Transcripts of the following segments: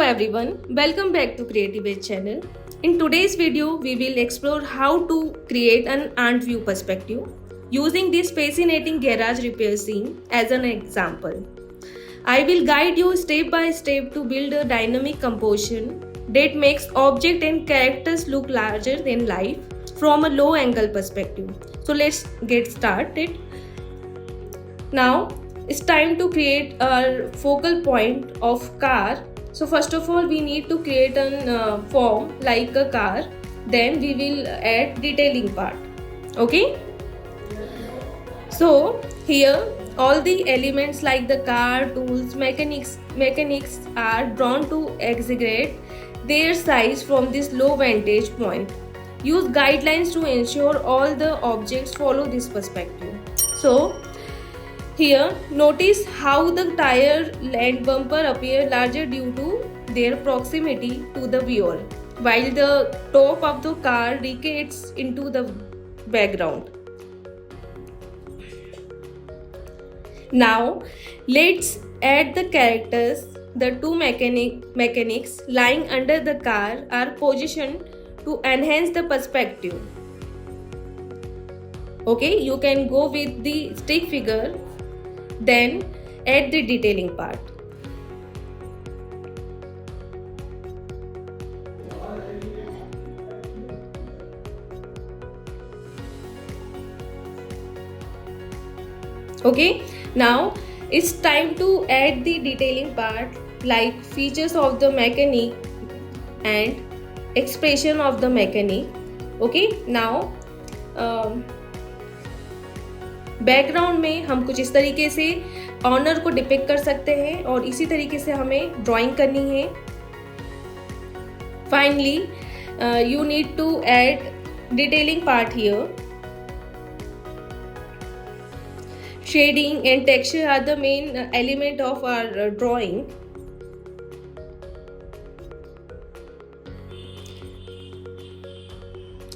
everyone, welcome back to Creative Edge channel. In today's video, we will explore how to create an ant view perspective using this fascinating garage repair scene as an example. I will guide you step by step to build a dynamic composition that makes objects and characters look larger than life from a low angle perspective. So let's get started. Now it's time to create our focal point of car. So first of all, we need to create a form like a car. Then we will add detailing part. Okay. So here all the elements like the car, tools, mechanics are drawn to exaggerate their size from this low vantage point. Use guidelines to ensure all the objects follow this perspective. So here, notice how the tire and bumper appear larger due to their proximity to the viewer, while the top of the car retreats into the background. Now, let's add the characters. The two mechanics lying under the car are positioned to enhance the perspective. Okay, you can go with the stick figure. Then add the detailing part. Okay, now it's time to add the detailing part like features of the mechanic and expression of the mechanic. Okay, now background में हम कुछ इस तरीके से honour को depict कर सकते हैं और इसी तरीके से हमें ड्राइंग करनी है. Finally you need to add detailing part here. Shading and texture are the main element of our drawing.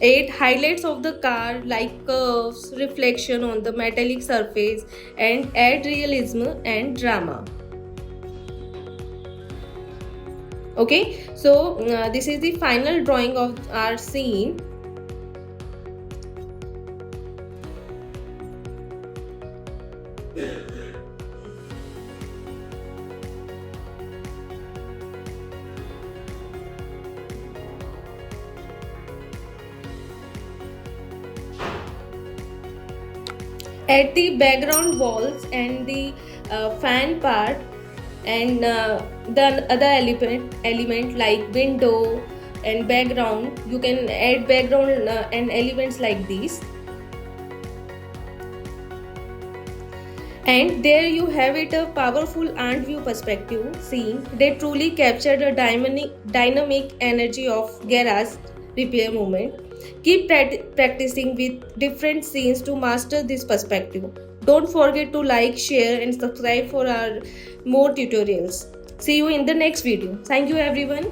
Add highlights of the car like curves, reflection on the metallic surface, and add realism and drama. Okay, so this is the final drawing of our scene. Add the background walls and the fan part and the other element like window and background. You can add background and elements like these. And there you have it, a powerful ant view perspective scene that truly captured the dynamic energy of garage repair movement. Keep practicing with different scenes to master this perspective. Don't forget to like, share and subscribe for our more tutorials. See you in the next video. Thank you everyone.